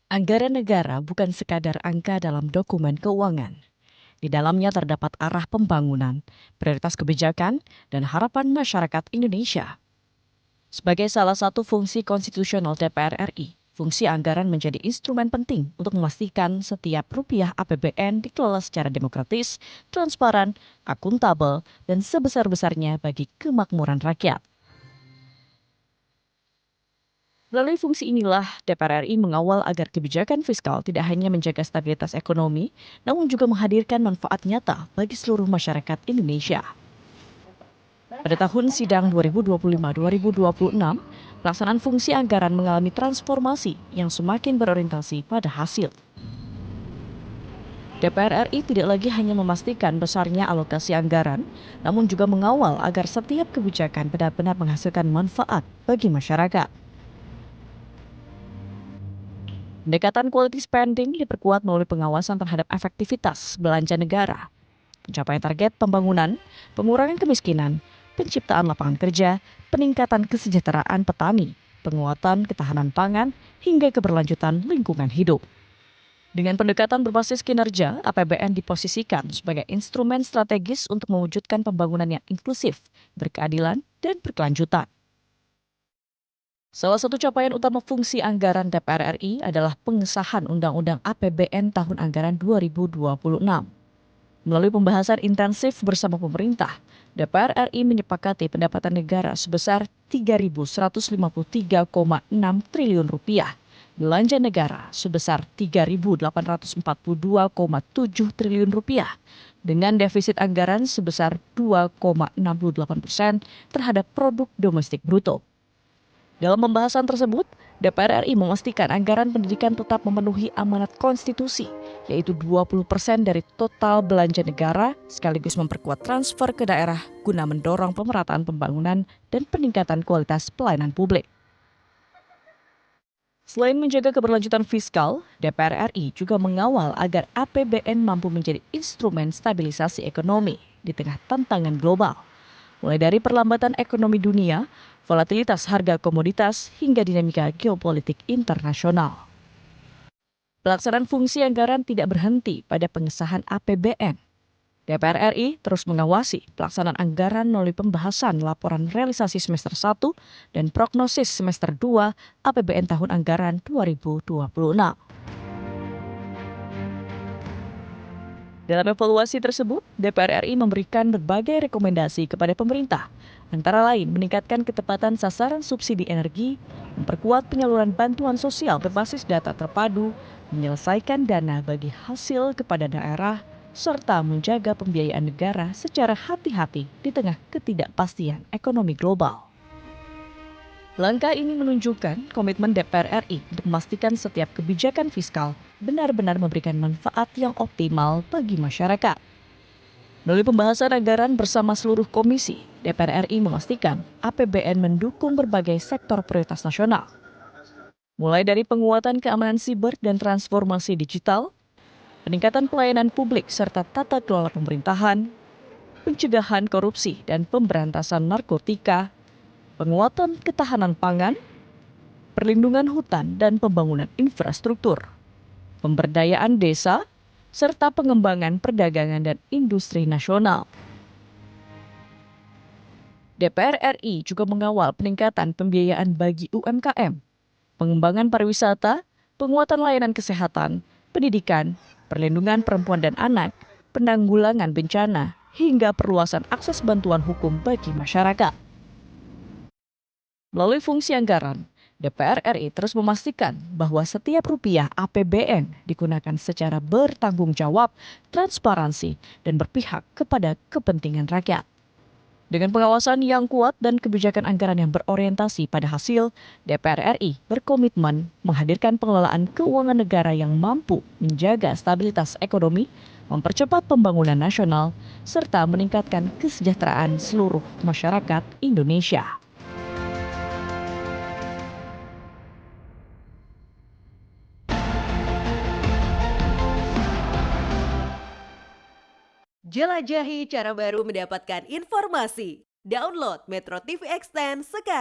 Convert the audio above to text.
Anggaran negara bukan sekadar angka dalam dokumen keuangan. Di dalamnya terdapat arah pembangunan, prioritas kebijakan, dan harapan masyarakat Indonesia. Sebagai salah satu fungsi konstitusional DPR RI, fungsi anggaran menjadi instrumen penting untuk memastikan setiap rupiah APBN dikelola secara demokratis, transparan, akuntabel, dan sebesar-besarnya bagi kemakmuran rakyat. Melalui fungsi inilah, DPR RI mengawal agar kebijakan fiskal tidak hanya menjaga stabilitas ekonomi, namun juga menghadirkan manfaat nyata bagi seluruh masyarakat Indonesia. Pada tahun sidang 2025-2026, pelaksanaan fungsi anggaran mengalami transformasi yang semakin berorientasi pada hasil. DPR RI tidak lagi hanya memastikan besarnya alokasi anggaran, namun juga mengawal agar setiap kebijakan benar-benar menghasilkan manfaat bagi masyarakat. Pendekatan quality spending diperkuat melalui pengawasan terhadap efektivitas belanja negara, pencapaian target pembangunan, pengurangan kemiskinan, penciptaan lapangan kerja, peningkatan kesejahteraan petani, penguatan ketahanan pangan, hingga keberlanjutan lingkungan hidup. Dengan pendekatan berbasis kinerja, APBN diposisikan sebagai instrumen strategis untuk mewujudkan pembangunan yang inklusif, berkeadilan, dan berkelanjutan. Salah satu capaian utama fungsi anggaran DPR RI adalah pengesahan Undang-Undang APBN tahun anggaran 2026. Melalui pembahasan intensif bersama pemerintah, DPR RI menyepakati pendapatan negara sebesar Rp3.153,6 triliun, belanja negara sebesar Rp3.842,7 triliun, dengan defisit anggaran sebesar 2,68% terhadap produk domestik bruto. Dalam pembahasan tersebut, DPR RI memastikan anggaran pendidikan tetap memenuhi amanat konstitusi, yaitu 20% dari total belanja negara, sekaligus memperkuat transfer ke daerah guna mendorong pemerataan pembangunan dan peningkatan kualitas pelayanan publik. Selain menjaga keberlanjutan fiskal, DPR RI juga mengawal agar APBN mampu menjadi instrumen stabilisasi ekonomi di tengah tantangan global, mulai dari perlambatan ekonomi dunia, volatilitas harga komoditas, hingga dinamika geopolitik internasional. Pelaksanaan fungsi anggaran tidak berhenti pada pengesahan APBN. DPR RI terus mengawasi pelaksanaan anggaran melalui pembahasan laporan realisasi semester 1 dan prognosis semester 2 APBN tahun anggaran 2026. Dalam evaluasi tersebut, DPR RI memberikan berbagai rekomendasi kepada pemerintah, antara lain meningkatkan ketepatan sasaran subsidi energi, memperkuat penyaluran bantuan sosial berbasis data terpadu, menyelesaikan dana bagi hasil kepada daerah, serta menjaga pembiayaan negara secara hati-hati di tengah ketidakpastian ekonomi global. Langkah ini menunjukkan komitmen DPR RI untuk memastikan setiap kebijakan fiskal benar-benar memberikan manfaat yang optimal bagi masyarakat. Melalui pembahasan anggaran bersama seluruh komisi, DPR RI memastikan APBN mendukung berbagai sektor prioritas nasional. Mulai dari penguatan keamanan siber dan transformasi digital, peningkatan pelayanan publik serta tata kelola pemerintahan, pencegahan korupsi dan pemberantasan narkotika, penguatan ketahanan pangan, perlindungan hutan dan pembangunan infrastruktur, pemberdayaan desa, serta pengembangan perdagangan dan industri nasional. DPR RI juga mengawal peningkatan pembiayaan bagi UMKM, pengembangan pariwisata, penguatan layanan kesehatan, pendidikan, perlindungan perempuan dan anak, penanggulangan bencana, hingga perluasan akses bantuan hukum bagi masyarakat. Melalui fungsi anggaran, DPR RI terus memastikan bahwa setiap rupiah APBN digunakan secara bertanggung jawab, transparansi, dan berpihak kepada kepentingan rakyat. Dengan pengawasan yang kuat dan kebijakan anggaran yang berorientasi pada hasil, DPR RI berkomitmen menghadirkan pengelolaan keuangan negara yang mampu menjaga stabilitas ekonomi, mempercepat pembangunan nasional, serta meningkatkan kesejahteraan seluruh masyarakat Indonesia. Jelajahi cara baru mendapatkan informasi. Download Metro TV Extend sekarang.